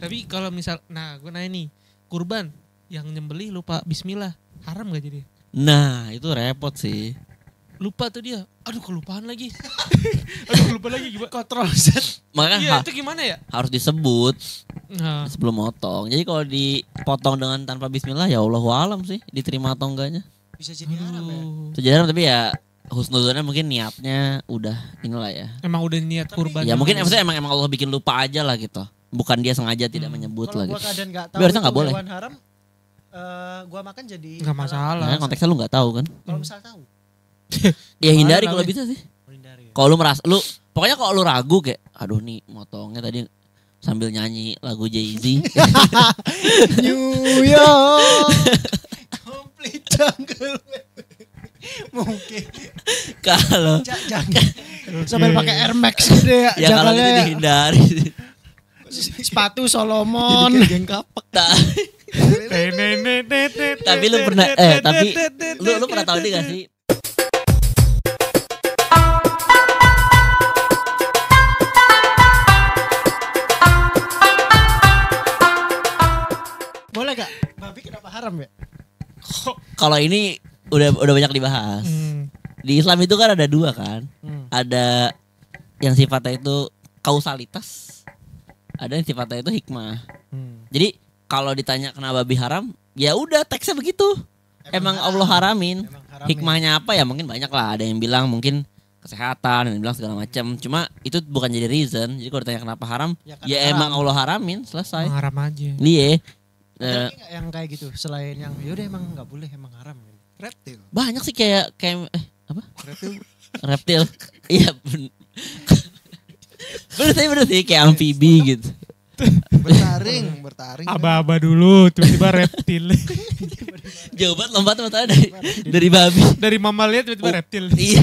Tapi kalau misal, nah gue nanya nih, kurban yang nyembelih lupa bismillah, haram gak jadi? Nah itu repot sih. Lupa tuh dia, aduh kelupaan lagi. Aduh kelupaan lagi gimana? Kontrol Z. Makanya Iya itu gimana ya? harus disebut Nah, sebelum motong. Jadi kalau dipotong dengan tanpa bismillah ya Allahu alam sih diterima atau enggaknya. Bisa jadi haram ya. Sejarah tapi ya husnuzonnya mungkin niatnya udah inilah ya. emang udah niat kurban. Ya mungkin maksudnya emang Allah bikin lupa aja lah gitu. Bukan dia sengaja tidak menyebut Kalau lah gua gitu. kadang nggak tahu Tapi harusnya itu nggak boleh. hewan haram, gua makan jadi Nggak masalah. Nah, konteksnya lu nggak tahu kan? Kalau misal tahu, Ya hindari Gimana kalau namanya? bisa sih. hindari ya. Kalau lu merasa pokoknya kalau lu ragu kayak aduh nih motongnya tadi sambil nyanyi lagu Jay-Z. New York, complete jungle. Mungkin Kalau jangan sambil pakai Air Max gitu ya. ya kalau gitu Jangannya dihindari. sepatu Solomon. Geng kapak. Tapi Tapi lu pernah tapi lu pernah tahu ini gak sih? Boleh gak? Babi kenapa haram ya? Kalau ini udah banyak dibahas. Di Islam itu kan ada dua kan. Ada yang sifatnya itu kausalitas. Ada yang sifatnya itu hikmah. Jadi kalau ditanya kenapa babi haram, ya udah teksnya begitu. Emang Allah haramin. Emang haram Hikmahnya apa ya mungkin banyak lah. Ada yang bilang mungkin kesehatan, ada yang bilang segala macam. Cuma itu bukan jadi reason. Jadi kalau ditanya kenapa haram, Ya, karena ya haram. emang Allah haramin, selesai. haram aja. Iya. Ada lagi nggak yang kayak gitu selain yang yaudah emang nggak boleh emang haram gitu. Reptil. Banyak sih kayak apa? Reptil. Reptil. Iya bener sih kayak amfibi gitu. Bertaring. Aba-aba dulu, tiba-tiba reptil. Jauh banget lompat dari babi. Dari mamalia tiba-tiba reptil. Iya.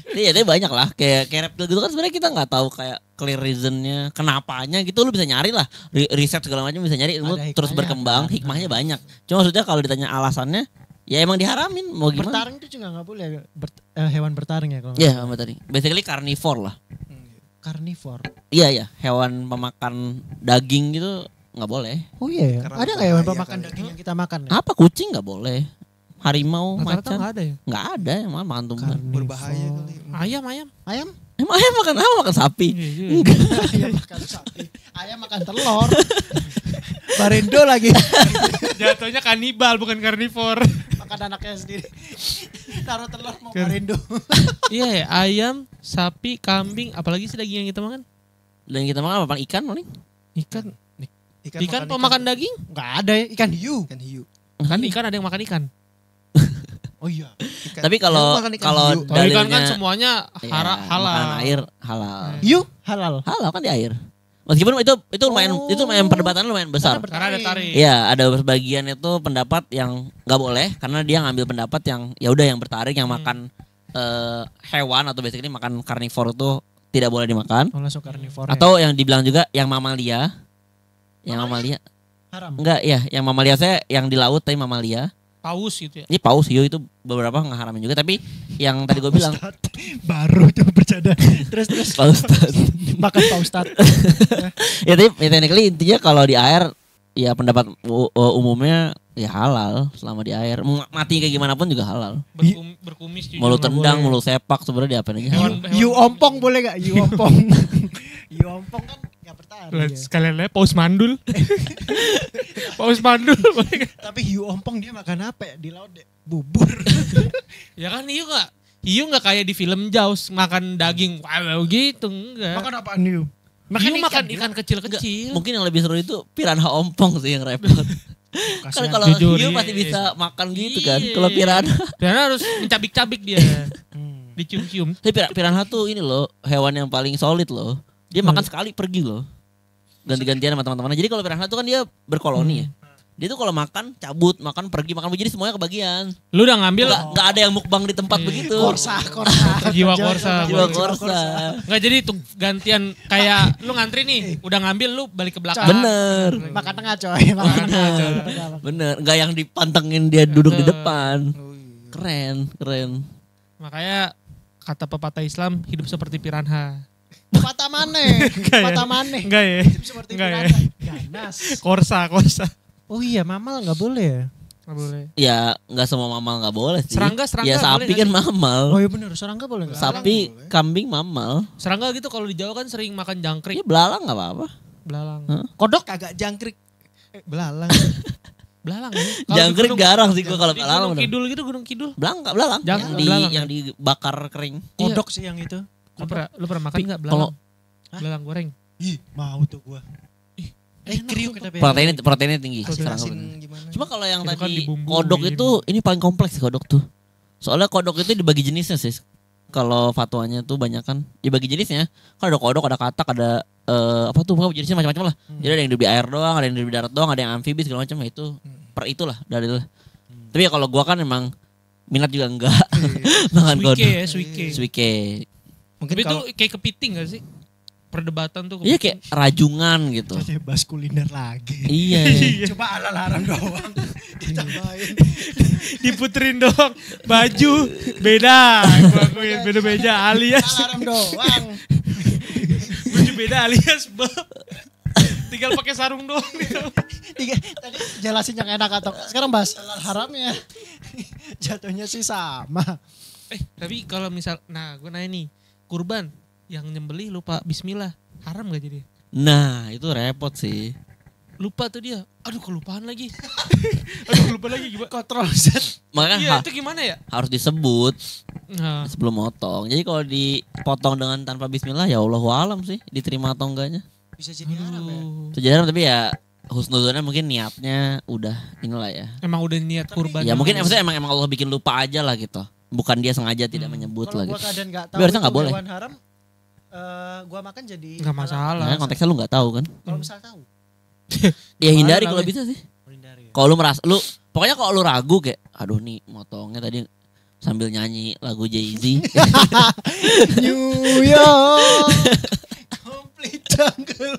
Iya, tapi banyak lah kayak reptil gitu kan sebenarnya kita nggak tahu kayak clear reasonnya, kenapanya gitu lu bisa nyari lah, riset segala macam bisa nyari, lu Ada terus hikmahnya, berkembang, kan? hikmahnya banyak. Cuma maksudnya kalau ditanya alasannya, ya emang diharamin mau gimana? Bertaring itu juga nggak boleh hewan bertaring ya kalau nggak Iya, salah. sama tadi. Basically carnivore lah. Karnivor. Iya, hewan pemakan daging gitu nggak boleh. Oh iya ya. Karena Ada nggak hewan bahaya pemakan kali. daging yang kita makan ya? Apa kucing nggak boleh? Harimau, Rata-rata macan nggak ada ya? nggak ada yang makan tumbuhan. Berbahaya kali. Ayam. Ayam? Emang ayam makan apa? Makan sapi? Iya, iya. Enggak. Ayam makan sapi. Ayam makan telur. Barendo lagi. Jatuhnya kanibal bukan karnivor. Makan anaknya sendiri. Taruh telur mau barendo. Iya ya, ayam, sapi, kambing, apalagi sih daging yang kita makan? Dan kita makan apa? Ikan paling? Ikan. Ikan Ikan makan pemakan daging? Enggak ada ya, ikan hiu. Ikan hiu. Kan ikan ada yang makan ikan. Oh iya. Ikan- Tapi kalau Lu makan ikan kalau hiu. Kalau ikan kan dalilnya semuanya iya, halal. makanan air halal. Hiu halal. Halal kan di air. Meskipun itu lumayan perdebatan lumayan besar. Karena ada taring. Iya, ada sebagian itu pendapat yang nggak boleh karena dia ngambil pendapat yang ya udah yang bertaring yang makan hewan atau basically makan karnivor itu tidak boleh dimakan. Oh langsung karnivor. Atau yang dibilang juga yang mamalia. Yang mamalia. haram. Enggak, ya, yang mamalia saya yang di laut tapi mamalia. Paus gitu ya. Ini paus hiu itu beberapa nggak haramin juga tapi yang tadi gue bilang Baru tuh bercanda. Terus paus. makan Pak Ustad. Ya tapi technically intinya kalau di air ya pendapat umumnya ya halal selama di air. Mau mati kayak gimana pun juga halal. Berkumis juga Mau lu nggak tendang, mau boleh. lu sepak sebenarnya diapain aja. Hewan- halal. Hiu ompong boleh gak? Hiu ompong. Hiu ompong kan gak bertahan. Lihat, dia. sekalian lihat paus mandul. Paus mandul boleh nggak? Tapi hiu ompong dia makan apa ya? Di laut deh. Bubur. Ya kan hiu nggak kayak di film Jaws makan daging wow gitu enggak. Makan apaan hiu? Hiu makan dia. ikan kecil-kecil. Mungkin yang lebih seru itu piranha ompong sih yang repot. Kan Kasihan. kalau Jujur, hiu iya. pasti bisa makan gitu kan. Iya. Kalau piranha. Dan harus mencabik-cabik dia. Dicium-cium. Tapi piranha tuh ini loh hewan yang paling solid loh. Dia makan sekali pergi loh. Ganti-gantian sama teman-temannya. Jadi kalau piranha tuh kan dia berkoloni ya. Dia tuh kalau makan cabut, makan pergi, makan pergi. Jadi semuanya kebagian. Lu udah ngambil Nggak ada yang mukbang di tempat Iya. begitu. Korsa. Jiwa korsa. Jiwa korsa. Nggak jadi tuh gantian kayak lu ngantri nih, udah ngambil lu balik ke belakang. Bener. Makan tengah coy. Makan tengah. Bener. Nggak yang dipantengin dia duduk di depan. Oh iya. Keren. Makanya kata pepatah Islam hidup seperti piranha. Patah maneh. Enggak ya? Patah maneh. Enggak ya? Seperti Enggak ya? pirata. Ganas. Korsa. Oh iya, mamal enggak boleh ya? Enggak boleh. Ya nggak semua mamal nggak boleh sih. Serangga Ya boleh sapi nggak kan sih? mamal. Oh iya benar, serangga boleh enggak? Sapi, kambing mamal. Serangga gitu kalau di Jawa kan sering makan jangkrik, Ya belalang nggak apa-apa. belalang. Kodok kagak jangkrik. Belalang. Belalang ya? Kalau Jangkrik di gunung- garang sih gua kalau di belalang. Gunung bener. Kidul gitu, Gunung Kidul. Belalang. Belalang Yang ya? dibakar kering. Kodok sih yang itu. Lu pernah makan enggak Kalau belalang? Belalang goreng. Ih, mau tuh gua. Kriuk tapi. proteinnya tinggi. serangga Asin bener. gimana? Cuma kalau yang Itu kan tadi dibumbuin. kodok itu ini paling kompleks sih kodok tuh. Soalnya kodok itu dibagi jenisnya sih. Kalau fatwanya tuh banyak kan dibagi jenisnya. Kan ada kodok, ada katak, ada apa tuh pokoknya jenisnya macam-macam lah. Jadi ada yang hidup di air doang, ada yang hidup di darat doang, ada yang amfibi segala macam itu. Per itulah dalilnya. Tapi ya kalau gua kan emang minat juga enggak makan kodok. Suike ya, suike. Suike. Mungkin Tapi itu kalau kayak kepiting gak sih? Perdebatan tuh Iya kayak rajungan gitu. bahas kuliner lagi. Iya. Coba halal-haram doang. Ditambahin. diputerin doang. Baju beda. Gua akuin beda-beda alias. Haram doang. Baju beda alias tinggal pakai sarung doang gitu. Tadi jelasin yang enak atau sekarang bahas halal haramnya. Jatuhnya sih sama. Tapi kalau misal, nah gue nanya nih, kurban yang nyembelih lupa bismillah, haram gak jadi? Nah itu repot sih. Lupa tuh dia, aduh kelupaan lagi. Aduh lupa lagi gimana? Kontrol Z. Makanya Iya itu gimana ya? harus disebut Nah, sebelum motong. Jadi kalau dipotong dengan tanpa bismillah ya Allahu alam sih diterima atau enggaknya. Bisa jadi haram ya. aduh. Itu jarang tapi ya husnuzonnya mungkin niatnya udah inilah ya. Emang udah niat kurban. Ya mungkin maksudnya emang Allah bikin lupa aja lah gitu. Bukan dia sengaja tidak menyebut Kalau lah gua gitu. keadaan enggak tahu Tapi harusnya itu nggak boleh. hewan haram, gua makan jadi Nggak masalah. Nah, konteksnya lu nggak tahu kan? Kalau misal tahu, Ya hindari Kemarin kalau kali. bisa sih. hindari ya. Kalau lu merasa lu pokoknya kalau lu ragu kayak aduh nih motongnya tadi sambil nyanyi lagu Jay-Z. New York, complete jungle.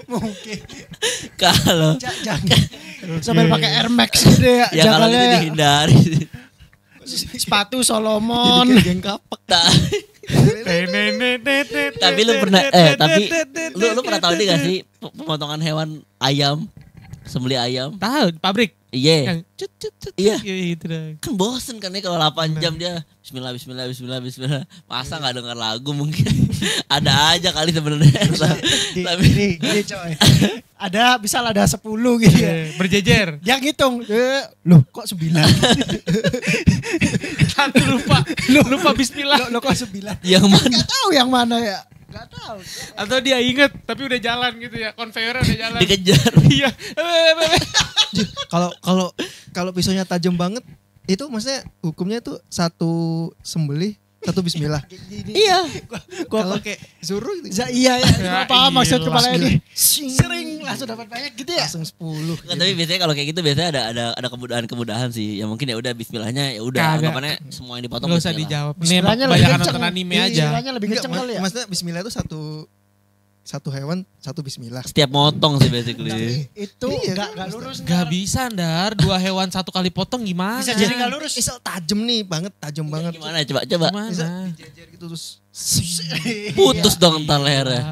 Mungkin Kalau jangan sambil pakai Air Max gitu ya. ya kalau itu Jangannya dihindari. sepatu Solomon. Geng kapak. Tapi lu pernah tapi lu pernah tahu ini gak sih pemotongan hewan ayam, sembelih ayam? Tahu pabrik Iya. yang cut cut cut. Iya. Gitu dah. Kan bosen kan ya kalau 8 jam dia bismillah bismillah bismillah bismillah. Masa nggak dengar lagu mungkin. Ada aja kali sebenarnya. Tapi Ini coy. Ada bisa lah ada 10 gitu ya. Berjejer. Dia ngitung, loh kok 9? Satu lupa bismillah. Lo kok 9? yang mana? Gak tahu yang mana ya. Gak tahu. Atau dia inget tapi udah jalan gitu ya. Konveyornya udah jalan. Dikejar. Iya. Kalau pisaunya tajam banget itu maksudnya hukumnya itu satu sembelih satu bismillah. Iya. Kalau kayak suruh gitu Iya ya, Ya, apa maksud iyalah. kepala ini? Sering langsung dapat banyak gitu ya. langsung 10. Nggak, tapi biasanya kalau kayak gitu biasanya ada kemudahan-kemudahan sih. Ya mungkin ya udah bismillahnya ya udah Kagak. anggapannya semua yang dipotong Nggak usah bismillah. dijawab. Ini Bismillahnya emang lebih kebanyakan kenceng. nonton anime Iya, aja. Bismillahnya lebih Enggak, kenceng kali ya. maksudnya bismillah itu satu hewan satu bismillah. Setiap motong sih basically. Tapi itu Iya, gak lurus. Gak bisa Ndar, 2 hewan 1 kali potong gimana? Bisa jadi gak lurus. Misal tajam nih banget, tajam banget. Gimana coba Gimana? Bisa dijejer gitu terus putus dong entar lehernya.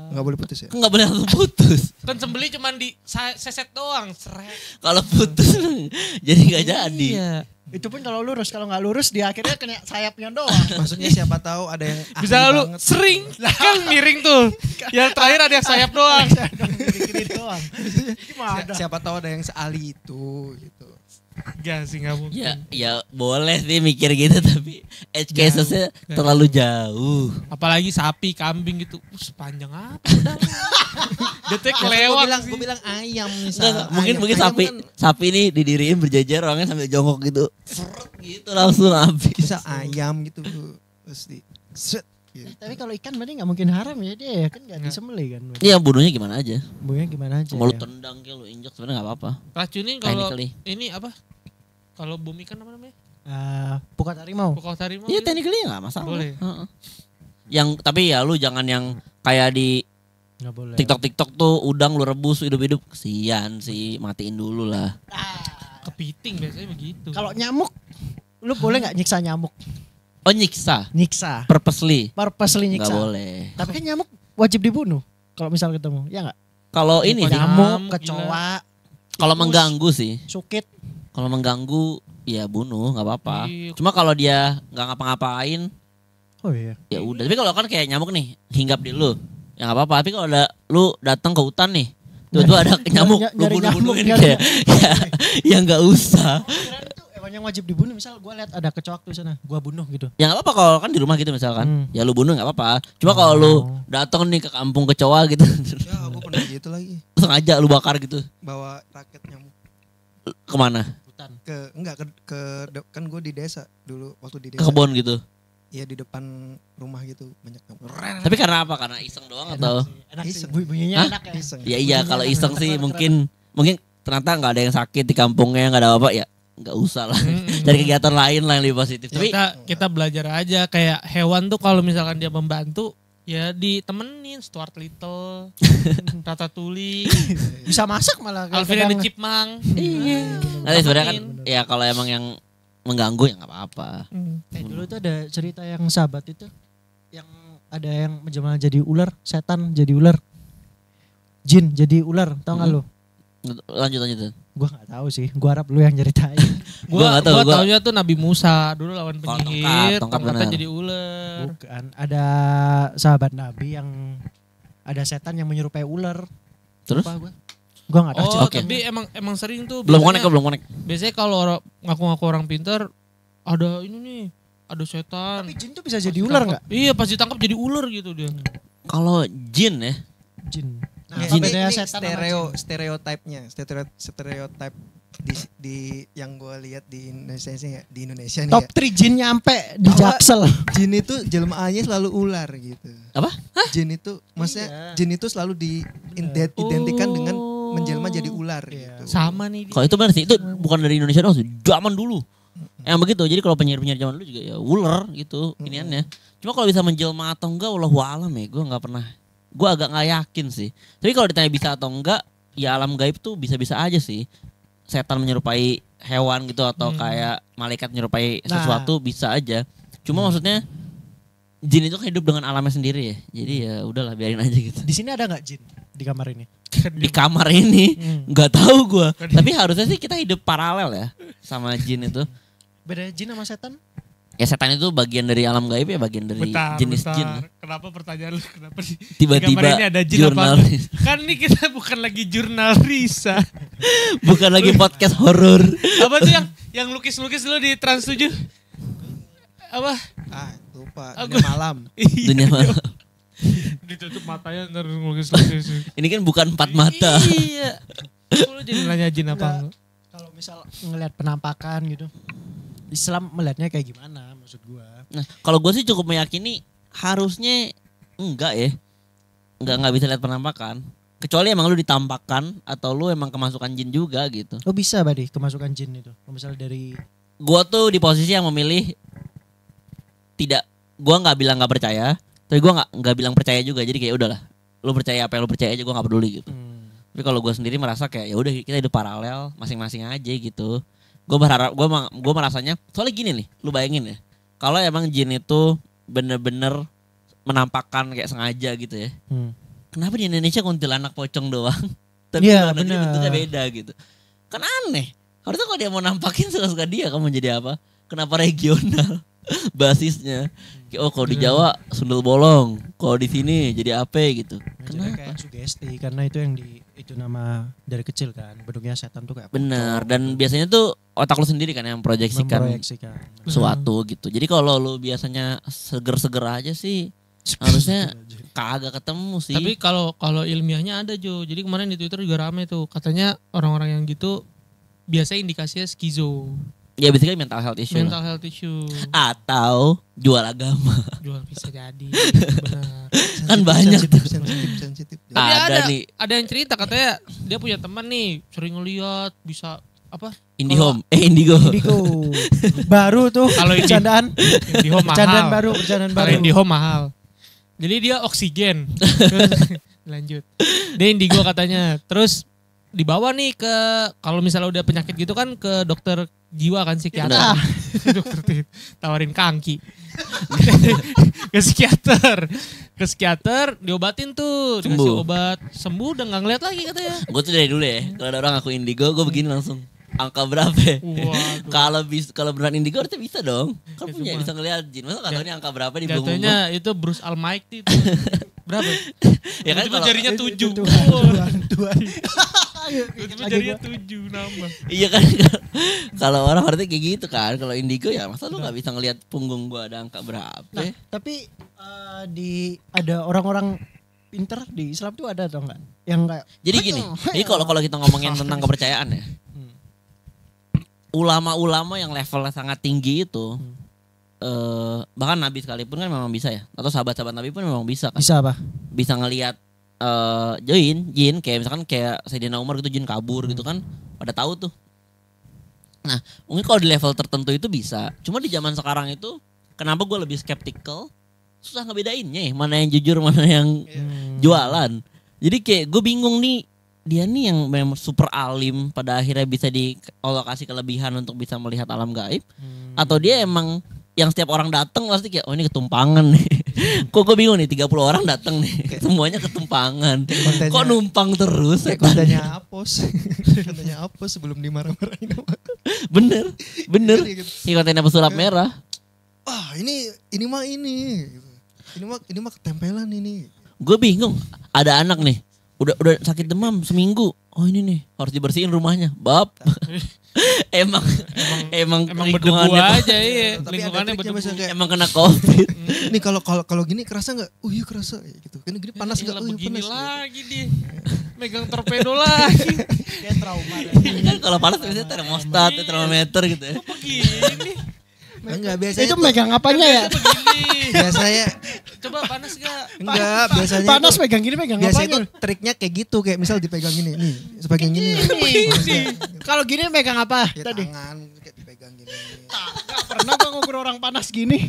nggak boleh putus ya. Kan nggak boleh langsung putus. Kan sembeli cuman di seset doang, seret. Kalau putus jadi nggak jadi. Iya. Itu pun kalau lurus, kalau nggak lurus dia akhirnya kena sayapnya doang. Maksudnya siapa tahu ada yang ahli Bisa lu banget. sering kan miring tuh. Yang terakhir ada yang sayap doang. Gini doang. Gimana? Siapa tahu ada yang seali itu gitu. Gak sih, gak mungkin. Ya boleh sih mikir gitu tapi edge casesnya terlalu jauh. Apalagi sapi, kambing gitu. Sepanjang apa udah. Dia tuh kelewat sih. Gue bilang ayam Enggak, misalnya. mungkin Ayam sapi kan sapi ini didiriin berjajar orangnya sambil jongkok gitu. Frut gitu langsung habis. bisa ayam gitu terus di set gitu. Tapi kalau ikan berarti nggak mungkin haram ya dia kan nggak disembelih kan. Iya bunuhnya gimana aja. Buahnya gimana aja. Mau lu ya. tendang kayak lu injak sebenarnya nggak apa-apa. Racunin kalau Technically. ini apa? Kalau bumi kan apa namanya? Pukat harimau. Pokok harimau. Iya gitu. technically nggak masalah. Boleh. Heeh. Yang tapi ya lu jangan yang kayak di Nggak boleh. TikTok tuh udang lu rebus hidup-hidup. Kesian sih, matiin dulu lah. Kepiting biasanya begitu. Kalau nyamuk, lu boleh nggak nyiksa nyamuk? Oh nyiksa, Nyiksa. purposely. Purposely Nggak nyiksa. boleh. Tapi kan nyamuk wajib dibunuh kalau misal ketemu. Ya enggak? Kalau ini sih, Nyamuk, Nyamuk, kecoa, kalau tikus, mengganggu sih. sukit. Kalau mengganggu ya bunuh nggak apa-apa. Iya. Cuma kalau dia nggak ngapa-ngapain Oh iya. ya udah. Tapi kalau kan kayak nyamuk nih hinggap di lu ya nggak apa-apa. Tapi kalau ada lu datang ke hutan nih tiba-tiba ada nyamuk lu Nyari bunuh-bunuhin nyamuk, kayak ya nggak usah. Kirain itu hewan yang wajib dibunuh. Misal gue lihat ada kecoa tuh sana, gue bunuh gitu. Ya nggak apa-apa kalau kan di rumah gitu misalkan. Hmm. Ya lu bunuh nggak apa-apa. Cuma kalau lu datang nih ke kampung kecoa gitu Ya gue pernah gitu lagi. sengaja lu bakar gitu Bawa raket nyamuk kemana? Hutan. kan gue di desa dulu waktu di Ke desa. kebun gitu. Iya di depan rumah gitu banyak nyamuk. Tapi karena apa? Karena iseng doang atau? Enak sih, Iseng. bunyinya Hah? enak ya. Iseng. Ya iya Bunyinya kalau enak. iseng sih Keren, mungkin ternyata nggak ada yang sakit di kampungnya nggak ada apa ya nggak usah lah. Cari kegiatan lain lah yang lebih positif. Tapi Kita belajar aja kayak hewan tuh kalau misalkan dia membantu ya ditemenin Stuart Little, Ratatouille, Bisa masak malah. Alvin and the kadang. Chipmunk. Iya. nanti sebenarnya kan Temenin. ya kalau emang yang mengganggu ya nggak apa-apa. Dulu tuh ada cerita yang sahabat itu. Yang ada yang menjelma jadi ular, setan jadi ular. Jin jadi ular, tau gak lu? Lanjut. Gua gak tahu sih, gua harap lu yang ceritain. Gua nggak tahu, Gua gua- taunya tuh Nabi Musa dulu lawan Kalau penyihir, tongkat tongkatnya benar. jadi ular. Bukan, ada sahabat Nabi yang ada setan yang menyerupai ular. Terus? Lupa gua gak tahu. Oh, Oke. tapi emang sering tuh. Belum biasanya- konek. Biasanya kalau ngaku-ngaku orang pintar ada ini nih, ada setan. Tapi jin tuh bisa jadi ular gak? Iya, pas ditangkap jadi ular gitu dia. Kalau jin ya, Jin. Nah, Nah, apa ini bedanya setan sama jin? stereotip di yang gue lihat di Indonesia nih Top ya. 3 jin nyampe di Bahwa- Jaksel. Jin itu jelmaannya selalu ular gitu. Apa? Jin itu maksudnya Iya. jin itu selalu diidentikan dengan menjelma jadi ular Iya. gitu. Sama nih dia. kalau itu benar sih itu bukan dari Indonesia doang sih, zaman dulu. Yang begitu. Jadi kalau penyiar-penyiar zaman dulu juga ya ular gitu iniannya. Cuma kalau bisa menjelma atau enggak wallahu alam ya, gue nggak pernah. Gue agak nggak yakin sih. Tapi kalau ditanya bisa atau enggak, ya alam gaib tuh bisa-bisa aja sih. Setan menyerupai hewan gitu atau kayak malaikat menyerupai Nah. sesuatu bisa aja. Cuma maksudnya jin itu kan hidup dengan alamnya sendiri ya. Jadi ya udahlah biarin aja gitu. Di sini ada nggak jin di kamar ini? Di kamar ini Hmm. nggak tahu gue. Tapi harusnya sih kita hidup paralel ya sama jin itu. Beda jin sama setan? Ya setan itu bagian dari alam gaib ya, bagian dari jenis jin. Kenapa pertanyaan lu kenapa sih? Tiba-tiba Di gambar ini ada jin apa? jurnalis. Kan ini kita bukan lagi jurnal Risa. Bukan lagi podcast horor. Apa tuh yang lukis-lukis dulu di Trans 7? Apa? Lupa. Aku- Dunia malam. Dunia malam. Ditutup matanya ntar lukis-lukis. Ini kan bukan empat mata. Iya. Kok lu jadi nanya jin apa? Enggak. Kalau misal ngelihat penampakan gitu, Islam melihatnya kayak gimana maksud gua? Nah, kalau gue sih cukup meyakini harusnya enggak ya. Enggak bisa lihat penampakan. Kecuali emang lu ditampakkan atau lu emang kemasukan jin juga gitu. Oh bisa Badi kemasukan jin itu. Kalau misal dari Gue tuh di posisi yang memilih tidak. Gue nggak bilang nggak percaya, tapi gue nggak bilang percaya juga. Jadi kayak udahlah. Lu percaya apa yang lu percaya aja, gue nggak peduli gitu. Tapi kalau gue sendiri merasa kayak ya udah kita hidup paralel masing-masing aja gitu. Gue berharap gue merasanya soalnya gini nih, lu bayangin ya. Kalau emang jin itu bener-bener menampakkan kayak sengaja gitu ya. Kenapa di Indonesia kuntilanak pocong doang? Tapi Iya, luar negeri bener. bentuknya beda gitu. Kan aneh. Harusnya kalau dia mau nampakin suka-suka dia kamu jadi apa? Kenapa regional basisnya? Oh kalau di Jawa sundel bolong, kalau di sini jadi apa gitu. Kenapa? Kenapa? Kayak sugesti karena itu yang itu nama dari kecil kan bentuknya setan tuh kayak Bener, dan biasanya tuh otak lu sendiri kan yang memproyeksikan memproyeksikan. sesuatu gitu. Jadi kalau lu biasanya seger-seger aja sih harusnya kagak ketemu sih. Tapi kalau ilmiahnya ada Jo. Jadi kemarin di Twitter juga rame tuh. Katanya orang-orang yang gitu biasanya indikasinya skizo, ya basically mental health issue mental lah. health issue. Atau jual agama. Jual bisa jadi. Benar. Kan banyak tuh. sensitif. Tapi Ada nih ada yang cerita katanya dia punya teman nih sering ngeliat bisa apa? IndiHome, Indigo. Indigo. Baru tuh Kalau ini- bercandaan. IndiHome Bercandaan mahal. baru, bercandaan Kalau baru. IndiHome mahal. Jadi dia oksigen. Terus, lanjut. Dia Indigo katanya. Terus dibawa nih ke kalau misalnya udah penyakit gitu kan ke dokter jiwa kan psikiater. Dokter tawarin kangki. ke psikiater diobatin tuh, dikasih obat, sembuh udah nggak ngeliat lagi katanya. Gue tuh dari dulu ya, kalau ada orang aku indigo, gue begini langsung. Angka berapa ya? Kalau beneran indigo harusnya bisa dong. Kan punya bisa ngeliat jin. Masa gak tau ini angka berapa di bungkung? Jatuhnya itu Bruce Almighty itu. Berapa? Ya kan kalau jarinya 7. Tuhan. Jarinya 7 nambah. Iya kan kalau orang harusnya kayak gitu kan. Kalau indigo ya masa lu gak bisa ngeliat punggung gua ada angka berapa? Nah, tapi ada orang-orang pinter di Islam tuh ada atau enggak? Yang kayak jadi gini, ini kalau kita ngomongin tentang kepercayaan ya. Ulama-ulama yang levelnya sangat tinggi itu bahkan Nabi sekalipun kan memang bisa ya, atau sahabat-sahabat Nabi pun memang bisa kan. Bisa apa? Bisa ngelihat jin kayak misalkan kayak Sayyidina Umar gitu, jin kabur gitu kan, pada tahu tuh. Nah mungkin kalau di level tertentu itu bisa, cuma di zaman sekarang itu kenapa gue lebih skeptical, susah ngebedainnya ya, mana yang jujur mana yang jualan. Jadi kayak gue bingung nih, dia nih yang memang super alim pada akhirnya bisa Allah kasih kelebihan untuk bisa melihat alam gaib, atau dia emang yang setiap orang datang pasti kayak oh ini ketumpangan nih. Kok gue bingung nih, 30 orang datang nih semuanya ketumpangan. Kok numpang terus? Kayak kontennya Apos. Kontennya Apos sebelum dimarah-marahin. Bener. Ini kontennya pesulap merah. Wah ini mah ini. Ini mah ketempelan ini. Gue bingung, ada anak nih udah sakit demam seminggu, oh ini nih harus dibersihin rumahnya, bab. emang berdebu aja ya, lingkungannya berdebu. Emang kena COVID. Nih kalau gini kerasa nggak? Iya kerasa gitu. Kan gini panas nggak? Begini panas. lagi dia, megang torpedo lagi. Kayak trauma. Kan kalau panas biasanya termostat, termometer gitu ya. Begini. Enggak biasanya. Itu megang apanya ya? Begini. Biasanya. Coba panas gak? Enggak, biasanya. Panas megang gini megang biasanya apanya? itu triknya kayak gitu, kayak misal dipegang gini, nih, sebagian gini. Kalau gini megang apa Ya, tadi? tangan kayak dipegang gini. Gak pernah gua ngobrol orang panas gini.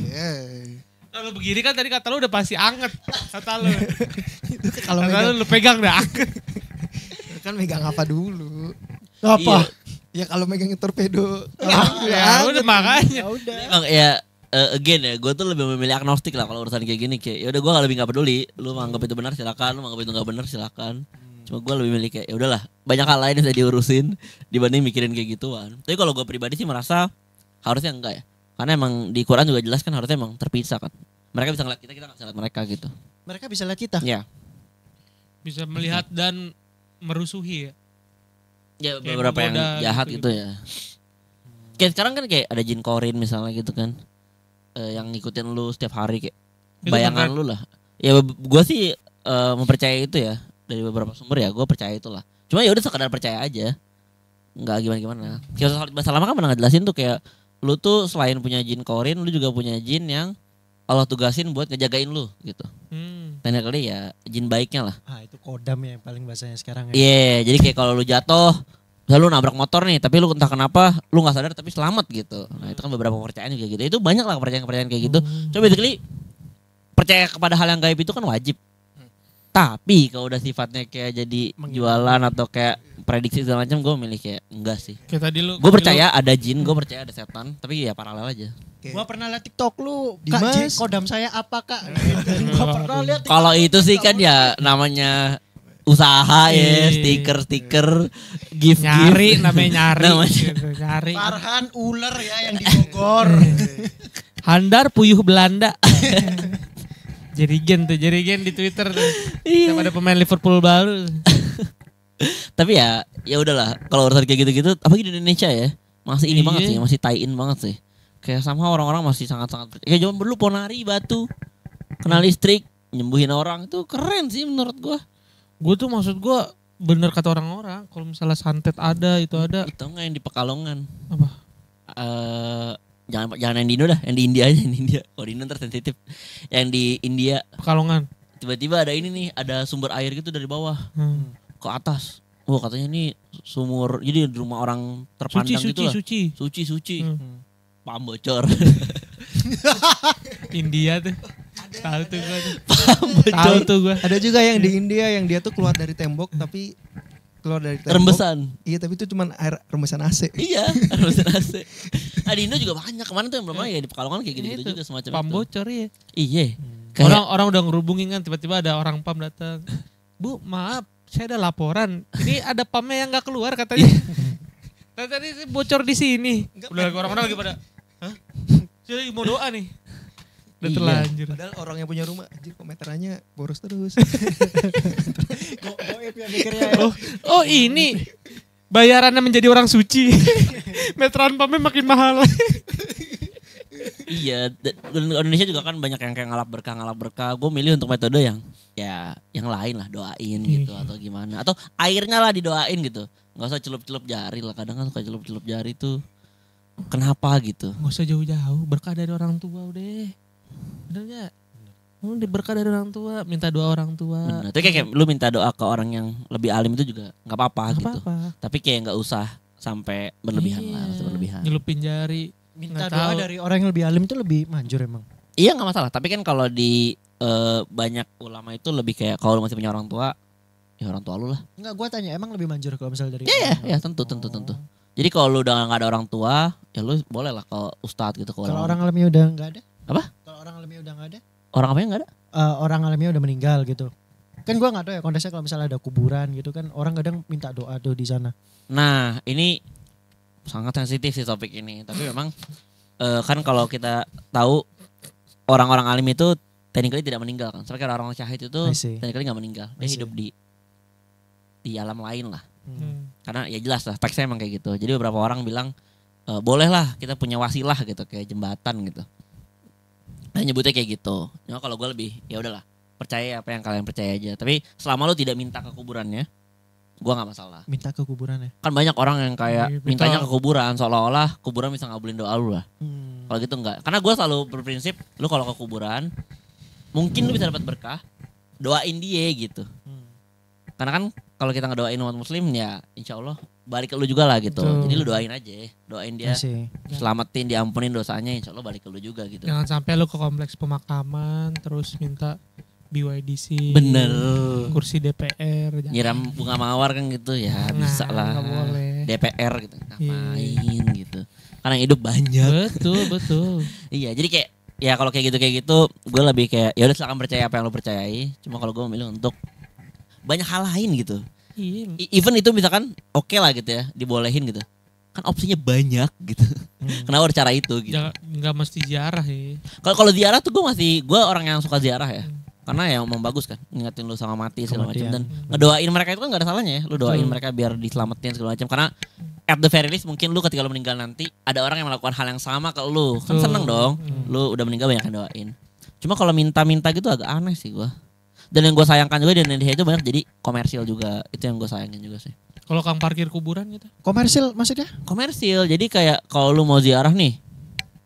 Kalau begini kan tadi kata lu udah pasti anget. Kata lu. Kalau lu pegang dah anget. kan megang apa dulu? Apa? Ya kalau megang torpedo. Ya udah makanya. Ya udah. Emang ya again ya, gue tuh lebih memilih agnostik lah kalau urusan kayak gini. Kayak ya udah gue lebih nggak peduli. Lu menganggap itu benar silakan, lu menganggap itu nggak benar silakan. Cuma gue lebih milih kayak ya udahlah, banyak hal lain yang bisa diurusin dibanding mikirin kayak gituan. Tapi kalau gue pribadi sih merasa harusnya enggak ya, karena emang di Quran juga jelas kan harusnya emang terpisah kan. Mereka bisa ngeliat kita nggak bisa ngeliat mereka gitu. Mereka bisa lihat kita. Ya. Bisa melihat dan merusuhi ya. Ya Kayak beberapa yang menggoda jahat gitu. gitu ya. Kayak sekarang kan kayak ada jin korin misalnya gitu kan, yang ngikutin lu setiap hari kayak Itu bayangan kan lu lah. Ya gue sih mempercayai itu ya, dari beberapa sumber ya gue percaya itulah. Cuma ya udah sekadar percaya aja, nggak gimana. Kayak Khalid Basalamah kan pernah ngejelasin tuh kayak lu tuh selain punya jin korin, lu juga punya jin yang Allah tugasin buat ngejagain lu gitu. Technically ya jin baiknya lah. Ah itu kodam ya yang paling bahasanya sekarang ya. Iya, jadi kayak kalau lu jatuh, misalnya lu nabrak motor nih, tapi lu entah kenapa lu nggak sadar tapi selamat gitu. Nah itu kan beberapa kepercayaan juga gitu. Itu banyak lah kepercayaan kayak gitu. Coba basically percaya kepada hal yang gaib itu kan wajib. Tapi kalau udah sifatnya kayak jadi jualan atau kayak prediksi segala macam, gue milih kayak enggak sih. Kayak tadi lu. Gue percaya ada jin, gue percaya ada setan, tapi ya paralel aja. Gua pernah liat TikTok lu, Dimas. Kak, kodam saya apa Kak? Gua pernah liat. Kalau itu sih kan ya namanya usaha ya, stiker, gift nyari namanya nyari. Gitu, nyari. Farhan ular ya yang di Bogor. Handar puyuh Belanda. Jerigen di Twitter. Iya. Sama ada pemain Liverpool baru. Tapi ya udahlah, kalau urusan kayak gitu-gitu apalagi di Indonesia ya, masih ini banget sih, masih tie-in banget sih. Kayak sama orang-orang masih sangat-sangat kayak zaman dulu ponari batu kena listrik nyembuhin orang, itu keren sih menurut gua. Gue tuh maksud gue bener kata orang-orang, kalau misalnya santet ada itu ada. Itu nggak yang di Pekalongan? Apa? Jangan yang di Indo dah, yang di India aja, yang di India. Oh di Indo ntar sensitif. Yang di India Pekalongan. tiba-tiba ada ini nih, ada sumber air gitu dari bawah ke atas. Wah katanya ini sumur, jadi di rumah orang terpandang gitu lah. Suci. Paham bocor. India tuh. Tahu tuh gue. Paham bocor. Tahu tuh gue. Ada juga yang di India yang dia tuh keluar dari tembok tapi keluar dari tembok. Rembesan. Iya, tapi itu cuman air rembesan AC. Iya, rembesan AC. Di Indo juga banyak. Kemarin tuh yang belum ya di Pekalongan kayak gitu Itu, juga semacam pam itu. bocor ya. Iya. Kayak Orang udah ngerubungin kan, tiba-tiba ada orang pam datang. Bu, maaf, saya ada laporan. Ini ada pamnya yang nggak keluar katanya. Tadi bocor di sini. Udah orang-orang lagi pada, hah? Saya lagi mau doa nih. Udah Iya. terlanjur. Padahal orang yang punya rumah, anjir kok meterannya boros terus. Goib ya mikirnya. Oh ini bayarannya menjadi orang suci. Meteran pamnya makin mahal. Iya, Indonesia juga kan banyak yang kayak ngalap berkah. Gue milih untuk metode yang ya yang lain lah, doain gitu atau gimana. Atau airnya lah didoain gitu. Gak usah celup-celup jari lah, kadang kan suka celup-celup jari tuh. Kenapa gitu? Gak usah jauh-jauh, berkah dari orang tua udah. Bener gak? Lu berkah dari orang tua, minta doa orang tua. Bener. Tapi kayak lu minta doa ke orang yang lebih alim itu juga gak apa-apa Gak gitu. apa-apa. Tapi kayak gak usah sampai berlebihan Iya. lah, gak usah berlebihan. Nyelupin jari. Minta Nggak doa tahu. dari orang yang lebih alim itu lebih manjur emang. Iya gak masalah, tapi kan kalau di banyak ulama itu lebih kayak kalau lu masih punya orang tua, ya orang tua lu lah. Enggak, gue tanya emang lebih manjur kalau misalnya dari Iya, tentu. Jadi kalau lu udah gak ada orang tua, ya lu boleh lah ke ustadz gitu. Kalau orang alamnya udah nggak ada? Apa? Kalau orang alamnya udah nggak ada? Orang apa yang gak ada? Orang alamnya udah meninggal gitu. Kan gue nggak tahu ya konteksnya kalau misalnya ada kuburan gitu kan orang kadang minta doa tuh di sana. Nah ini sangat sensitif sih topik ini. Tapi memang kan kalau kita tahu orang-orang alim itu technically tidak meninggal kan. Seperti orang-orang syahid itu I see. technically gak meninggal. Dia I see. hidup di alam lain lah. Hmm. Karena ya jelas lah teksnya emang kayak gitu. Jadi beberapa orang bilang boleh lah kita punya wasilah gitu kayak jembatan gitu. Nah, nyebutnya kayak gitu. Cuma kalau gue lebih ya udahlah percaya apa yang kalian percaya aja. Tapi selama lu tidak minta ke kuburannya, gue nggak masalah. Minta ke kuburannya. Kan banyak orang yang kayak Iya, mintanya minta- ke kuburan seolah-olah kuburan bisa ngabulin doa lu lah. Kalau gitu enggak. Karena gue selalu berprinsip lu kalau ke kuburan mungkin lu bisa dapat berkah, doain dia gitu. Karena kan kalau kita ngedoain umat muslim ya insya Allah balik ke lu juga lah gitu. Betul. Jadi lu doain aja, doain dia Masih. selamatin, diampunin dosanya, insya Allah balik ke lu juga gitu. Jangan sampai lu ke kompleks pemakaman terus minta BYDC. Bener. Kursi DPR. jangan. Nyiram bunga mawar kan gitu ya Nah, bisa lah. nggak boleh. DPR gitu Iya. ngapain gitu. Karena yang hidup banyak. Betul. Iya jadi kayak ya kalau kayak gitu gue lebih kayak ya udah silakan percaya apa yang lo percayai. Cuma kalau gue memilih untuk banyak hal lain gitu. Iya. Even itu misalkan oke lah gitu ya dibolehin gitu. Kan opsinya banyak gitu. Kenapa harus cara itu gitu. Jangan nggak mesti ziarah ya. Kalau ziarah tuh gue orang yang suka ziarah ya. Karena ya emang bagus kan ngingetin lu sama mati segala macam dan ngedoain mereka itu kan gak ada salahnya ya. Lu doain mereka biar diselamatin segala macam karena at the very least mungkin lu ketika lu meninggal nanti ada orang yang melakukan hal yang sama ke lu. Kan Betul. seneng dong. Lu udah meninggal banyak yang doain. Cuma kalau minta-minta gitu agak aneh sih gua. Dan yang gue sayangkan juga di Indonesia itu banyak jadi komersil juga. Itu yang gue sayangin juga sih. Kalau kang parkir kuburan gitu. Komersil maksudnya? Komersil. Jadi kayak kalau lu mau ziarah nih,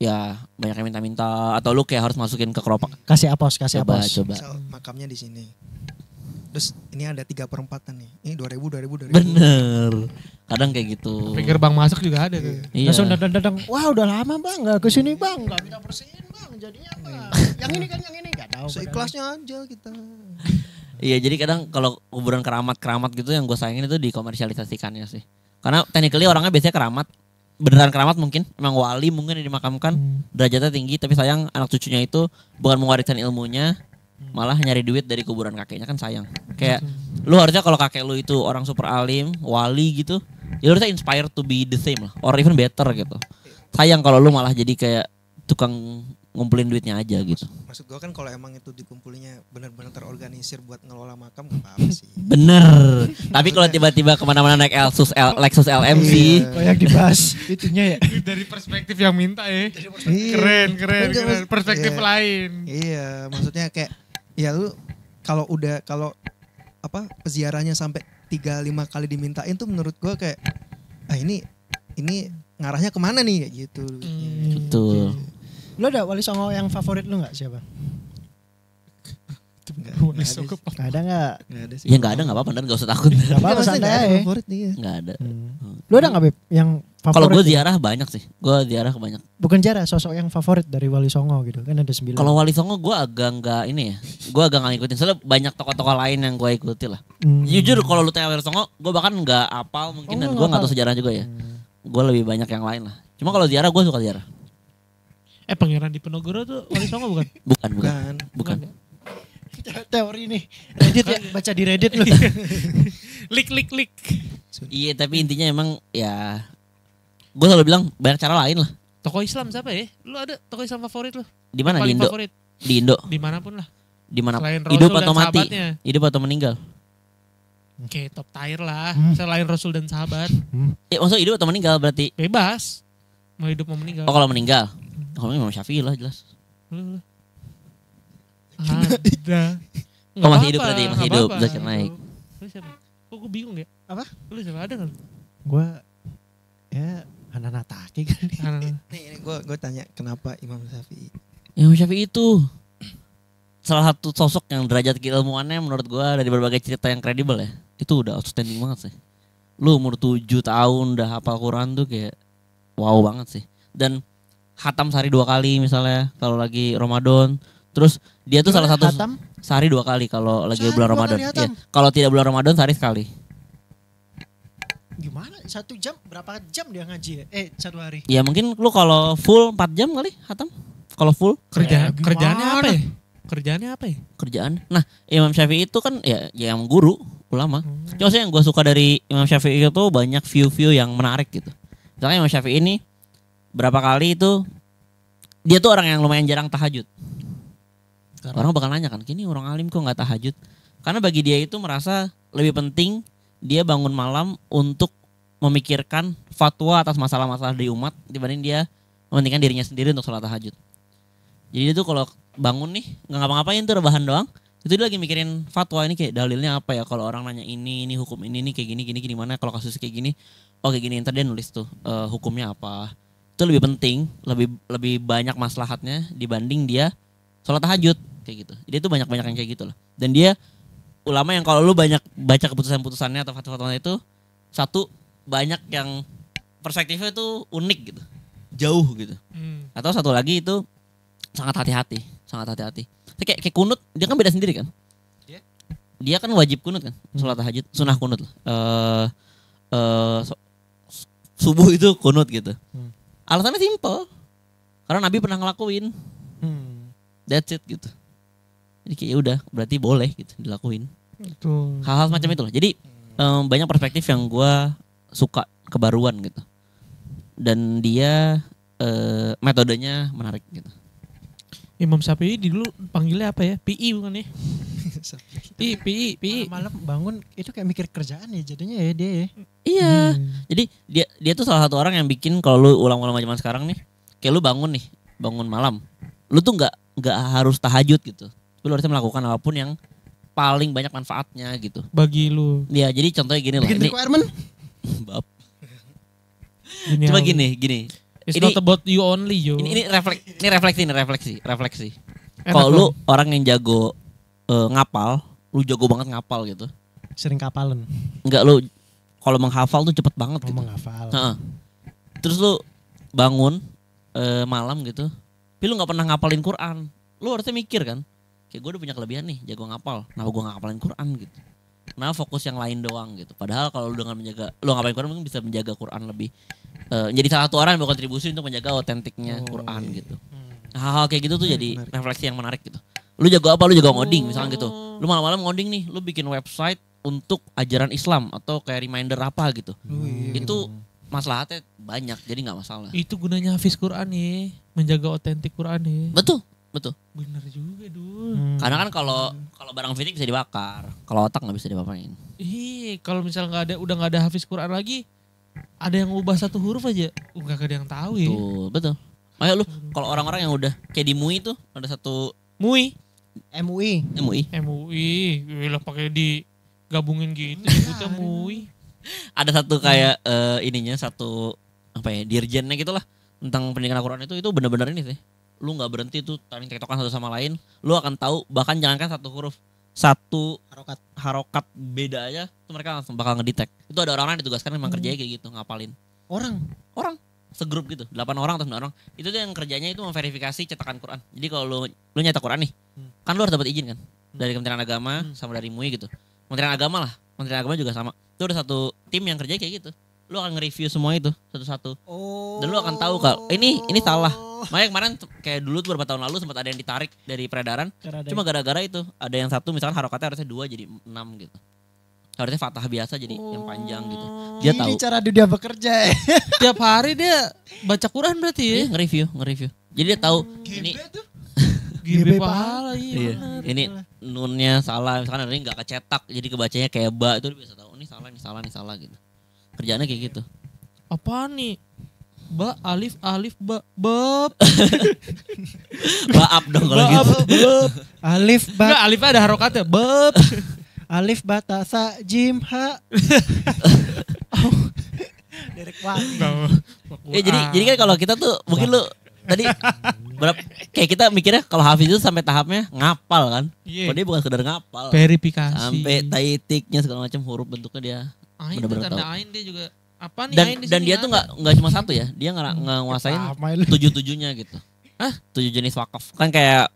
ya banyak yang minta-minta atau lu kayak harus masukin ke keropak. Kasih apos, kasih Coba. apos. Misal makamnya di sini. Terus ini ada 3/4 nih. Ini 2000. Bener. Kadang kayak gitu. Pikir bang masuk juga ada tuh. Iya. Langsung datang, wah udah lama bang nggak kesini bang, nggak kita bersihin bang, jadinya bang. Yang ini kan yang ini nggak tahu. Seikhlasnya aja kita. Iya jadi kadang kalau kuburan keramat gitu yang gue sayangin itu dikomersialisasikannya sih. Karena technically orangnya biasanya keramat. Beneran keramat mungkin. Emang wali mungkin yang dimakamkan. Derajatnya tinggi tapi sayang anak cucunya itu bukan mewariskan ilmunya. Malah nyari duit dari kuburan kakeknya kan sayang. Kayak lu harusnya kalau kakek lu itu orang super alim, wali gitu. Ya lu harusnya inspired to be the same lah. Or even better gitu. Sayang kalau lu malah jadi kayak tukang ngumpulin duitnya aja gitu. Maksud gue kan kalau emang itu dikumpulinya benar-benar terorganisir buat ngelola makam gak apa-apa sih. Bener. Tapi kalau tiba-tiba kemana-mana naik Lexus LMC. Oh yang dibahas itunya ya. Dari perspektif yang minta ya. Iya. Keren. Enggak, Perspektif iya. lain. Iya, maksudnya kayak ya lu kalau peziarahnya sampai 3-5 kali dimintain tuh menurut gua kayak ini ngarahnya kemana nih kayak gitu. Betul. Lo ada wali songo yang favorit lu nggak siapa? Wali Songo. Ada nggak? Nggak ada sih. Ya nggak ada nggak apa-apa dan nggak usah takut. Nggak Enggak, apa-apa, maksudnya santai nggak ada aja. favorit nih ya. Nggak ada. Lu ada nggak Beb yang favorit? Kalau gue ziarah banyak sih. Gue ziarah banyak. Bukan jarah, sosok yang favorit dari Wali Songo gitu kan ada 9. Kalau Wali Songo gue agak nggak ini ya. Gue agak nggak ngikutin. Soalnya banyak tokoh-tokoh lain yang gue ikuti lah. Jujur kalau lu tanya Wali Songo, gue bahkan nggak apal mungkin dan gue nggak tahu sejarah juga ya. Gue lebih banyak yang lain lah. Cuma kalau ziarah gue suka ziarah. Pangeran Diponegoro tuh Wali Songo bukan? Bukan. Teori nih. Reddit ya, baca di Reddit lu. Lik. Iya tapi intinya emang ya. Gue selalu bilang banyak cara lain lah. Tokoh Islam siapa ya? Lu ada tokoh Islam favorit lu? Di mana? Di Paling Indo. favorit Di Indo. dimanapun lah. Di mana? Selain Hidup Rasul atau dan mati? sahabatnya. Hidup atau meninggal? Oke, top tier lah. Selain Rasul dan sahabat. Maksud hidup atau meninggal berarti? Bebas. Mau hidup mau meninggal. Oh kalau meninggal. Kalau Imam Syafi'i lah jelas. Lu. Ada. Oh, masih hidup berarti, masih hidup, belajar naik. Lu siapa? Kok gue bingung ya? Apa? Lu siapa ada kan? Gua ya Hananataki kan. Nih gue tanya kenapa Imam Syafi'i? Imam Syafi'i itu salah satu sosok yang derajat keilmuannya menurut gue dari berbagai cerita yang kredibel ya. Itu udah outstanding banget sih. Lu umur 7 tahun udah hafal Quran tuh kayak wow banget sih. Dan khatam sehari 2 kali misalnya kalau lagi Ramadan. Terus dia tuh salah satu Hatam? sehari 2 kali kalau lagi Sehari bulan 2 Ramadan. kali Iya. khatam? Kalau tidak bulan Ramadan sehari sekali. Gimana? 1 jam berapa jam dia ngaji ya? 1 hari. Ya mungkin lu kalau full 4 jam kali khatam. Kalau full Kerjaannya gimana? apa ya? Kerjaannya apa ya? kerjaan. Nah, Imam Syafi'i itu kan ya yang guru, ulama. Cuma sih yang gue suka dari Imam Syafi'i itu banyak view-view yang menarik gitu. Misalnya Imam Syafi'i ini berapa kali itu dia tuh orang yang lumayan jarang tahajud. Orang bakal nanya kan, gini orang alim kok nggak tahajud? Karena bagi dia itu merasa lebih penting dia bangun malam untuk memikirkan fatwa atas masalah-masalah di umat dibanding dia mementingkan dirinya sendiri untuk sholat tahajud. Jadi dia tuh kalau bangun nih nggak ngapa-ngapain tuh rebahan doang, itu dia lagi mikirin fatwa ini kayak dalilnya apa ya kalau orang nanya ini hukum ini kayak gini gimana kalau kasus kayak gini, oh kayak gini ntar dia nulis tuh hukumnya apa. Itu lebih penting, lebih banyak maslahatnya dibanding dia sholat tahajud kayak gitu. Dia tuh banyak yang kayak gitu loh. Dan dia ulama yang kalau lu banyak baca keputusan-putusannya atau fatwa-fatwanya itu satu banyak yang perspektifnya tuh unik gitu, jauh gitu. Atau satu lagi itu sangat hati-hati. Kayak kunut dia kan beda sendiri kan. Dia kan wajib kunut kan, sholat tahajud, sunnah kunut lah. Subuh itu kunut gitu. Alasannya simple, karena Nabi pernah ngelakuin. That's it gitu. Jadi kayak udah berarti boleh gitu dilakuin. Hal-hal semacam itu loh. Jadi banyak perspektif yang gue suka kebaruan gitu. Dan dia metodenya menarik gitu. Imam Syafi'i dulu panggilnya apa ya? PI bukan ya? PI. Malam bangun itu kayak mikir kerjaan ya jadinya ya dia ya. Iya. Jadi dia tuh salah satu orang yang bikin kalau lu ulama-ulama zaman sekarang nih, kayak lu bangun malam. Lu tuh nggak harus tahajud gitu. Lu harusnya melakukan apapun yang paling banyak manfaatnya gitu. Bagi lu. Ya, jadi contohnya gini loh. Bikin requirement. Bab. Coba gini. It's Ini- not about you only, yo. Ini refleksi. Enak Kalau lu dong. orang yang jago ngapal, lu jago banget ngapal gitu. Sering kapalan. Enggak lu kalau menghafal tuh cepet banget gitu. Ngomong hafal. Heeh. Terus lu bangun malam gitu, tapi lu nggak pernah ngapalin Quran. Lu harusnya mikir kan, kayak gue udah punya kelebihan nih, jago ngapal. Kenapa gue nggak ngapalin Quran gitu? Kenapa fokus yang lain doang gitu? Padahal kalau lu dengan lu ngapalin Quran mungkin bisa menjaga Quran lebih. Jadi salah satu orang yang berkontribusi untuk menjaga otentiknya Quran gitu. Hal-hal kayak gitu tuh jadi Menarik. refleksi yang menarik gitu. Lu jago apa? Lu jago ngoding misalnya gitu. Lu malam-malam ngoding nih, lu bikin website untuk ajaran Islam atau kayak reminder apa gitu. Itu maslahatnya banyak, jadi nggak masalah. Itu gunanya hafiz Quran ya, menjaga otentik Quran ya. Betul. Bener juga, Dul. Karena kan kalau barang fisik bisa dibakar, kalau otak nggak bisa diapa-apain. Kalau misalnya udah nggak ada hafiz Quran lagi, ada yang ubah satu huruf aja, nggak ada yang tahu ya. Betul. Makanya lu kalau orang-orang yang udah kayak di MUI tuh ada satu MUI, MUI. MUI, bilang pakai digabungin gitu, nyebutnya MUI. ada satu kayak ininya satu apa ya dirjennya gitulah tentang pendidikan Al-Quran itu benar-benar ini sih. lu nggak berhenti tuh saling tektokan satu sama lain, lu akan tahu bahkan jangankan satu huruf, satu harokat beda aja tuh mereka langsung bakal ngedetect. Itu ada orang-orang yang ditugaskan memang kerjanya kayak gitu, ngapalin. Orang Segrup gitu, 8 orang atau 9 orang. Itu tuh yang kerjanya itu memverifikasi cetakan Quran. Jadi kalau lu nyetak Quran nih, kan lu harus dapat izin kan dari Kementerian Agama sama dari MUI gitu. Kementerian Agama lah, Kementerian Agama juga sama. Itu ada satu tim yang kerjanya kayak gitu. Lu akan nge-review semua itu satu-satu. Dan lu akan tahu kalau ini salah. Makanya kemarin kayak dulu tuh beberapa tahun lalu sempat ada yang ditarik dari peredaran. Cuma gara-gara itu ada yang satu misalkan harokatnya harusnya 2 jadi 6 gitu. Harusnya fathah biasa jadi yang panjang gitu. Dia tahu. Ini cara dia bekerja ya. Tiap hari dia baca Quran berarti ya. Iya, nge-review. Jadi dia tahu ini GB pahala iya. Ini nunnya salah, misalkan ada ini enggak kecetak jadi kebacanya kayak ba, itu dia bisa tahu ini salah gitu. Kerjaannya kayak gitu. Apa nih? Ba alif ba bab. Baap dong kalau gitu. Alif Enggak, alifnya ada harokatnya. Bab. Alif bata sa jim ha. Derek Wati. Jadi kan kalau kita tuh mungkin lu tadi kayak kita mikirnya kalau Hafiz itu sampai tahapnya ngapal kan. Kalau dia bukan sekedar ngapal. Verifikasi. Sampai taitiknya segala macam huruf bentuknya dia. Ain bener-bener tanda tahu. ain dia juga. Apa nih Dan ain di dan sini dia tuh ada? nggak cuma satu ya, dia nguasain 7-7-nya gitu. 7 jenis wakaf. Kan kayak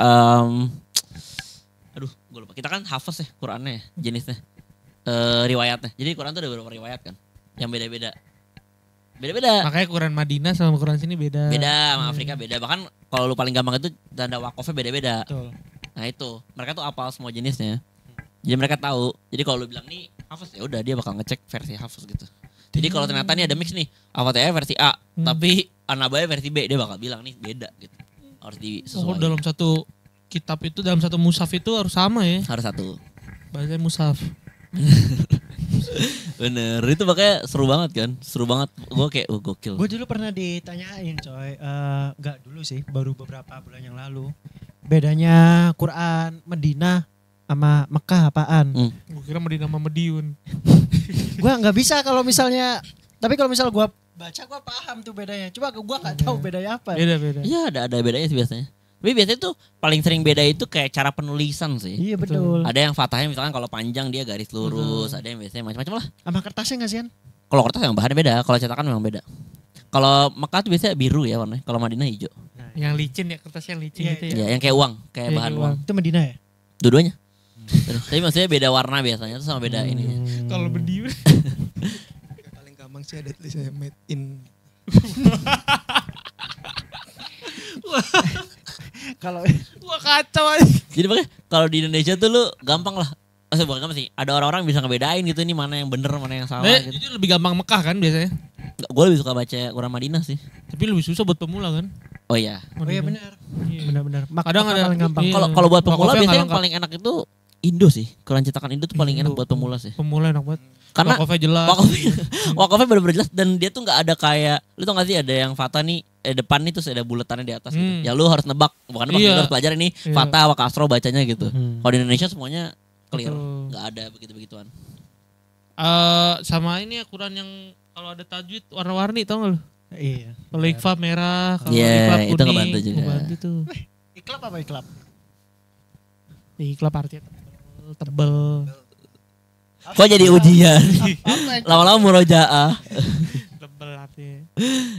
aduh gue lupa. Kita kan hafaz ya Qurannya ya, jenisnya. Riwayatnya. Jadi Quran tuh ada beberapa riwayat kan yang beda-beda. Makanya Quran Madinah sama Quran sini beda. Beda sama Afrika beda. Bahkan kalau lu paling gampang itu tanda wakafnya beda-beda. Betul. Nah itu, mereka tuh apal semua jenisnya. Jadi mereka tahu. Jadi kalau lu bilang nih hafaz ya udah dia bakal ngecek versi hafaz gitu. Jadi kalau ternyata nih ada mix nih, Al-Fatihah versi A, tapi An-Nabawi versi B, dia bakal bilang nih beda gitu. Harus disesuaikan. Dalam satu kitab itu, dalam satu mushaf itu harus sama ya. Harus satu. Bahasa mushaf. Bener, itu makanya seru banget kan. Seru banget, gue kayak gokil. Gue dulu pernah ditanyain coy, gak dulu sih, baru beberapa bulan yang lalu. Bedanya Quran Madinah sama Mekah apaan? Gue kira Madinah sama Mediun. Gue nggak bisa kalau misalnya, tapi kalau misal gue baca gue paham tuh bedanya. Cuma gue nggak tahu bedanya apa. Beda-beda. Iya ada bedanya sih biasanya. Tapi biasanya tuh paling sering beda itu kayak cara penulisan sih. Iya betul. Ada yang fathahnya misalkan kalau panjang dia garis lurus, ada yang biasanya macam-macam lah. Sama kertasnya nggak sih? Kalau kertas yang bahannya beda, kalau cetakan memang beda. Kalau Mekah tuh biasanya biru ya warnanya, kalau Madinah hijau. Yang licin ya, kertas yang licin gitu ya. Ya, yang kayak uang, kayak Iya, bahan kayak uang. Itu Madinah ya? Dua-duanya. Tapi maksudnya beda warna biasanya tuh sama beda ininya. Kalau Mediun. Paling gampang sih ada tulisannya made in. Kalau Wah kacau aja. Jadi makanya kalau di Indonesia tuh lu gampang lah. Maksudnya bukan gampang sih, ada orang-orang bisa ngebedain gitu ini mana yang bener, mana yang salah gitu. Jujur lebih gampang Mekah kan biasanya. Gue lebih suka baca Quran Madinah sih. Tapi lebih susah buat pemula kan. Oh iya. oh iya benar. Iya. Benar-benar. Kadang ada paling gampang. iya. Kalau buat pemula Wakafnya biasanya nggak yang paling enak itu Indo sih. Quran cetakan Indo tuh paling enak buat pemula sih. Pemula enak banget. Karena Wakafnya jelas. wakafnya bener-bener jelas dan dia tuh nggak ada kayak, lu tau gak sih ada yang fatah nih depan nih terus ada buletannya di atas gitu. Ya lu harus nebak, bukan nebak, Iya. lu harus pelajari nih Iya. fatah wa kasro bacanya gitu. Kalau di Indonesia semuanya clear, Betul. nggak ada begitu-begituan. Sama ini ya Quran yang kalau ada tajwid warna-warni tau gak lu? Iya. Kalau ikhfa merah, kalau Iya, ikhfa itu kuning. ngebantu juga. Ngebantu tuh. Iklab apa iklab? Ikhfa artinya tebel. Kok jadi ujian? Apa? Lama-lama murojaah. Tebel artinya.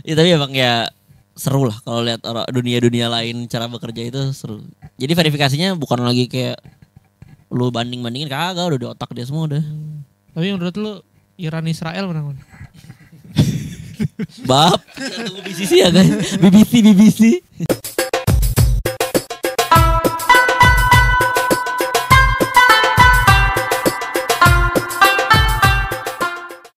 Ya tapi emang ya seru lah kalau lihat orang dunia-dunia lain cara bekerja itu seru. Jadi verifikasinya bukan lagi kayak lu banding-bandingin, kagak, udah di otak dia semua udah. Tapi menurut lu Iran Israel menang? Bab, tunggu BBC ya guys. BBC.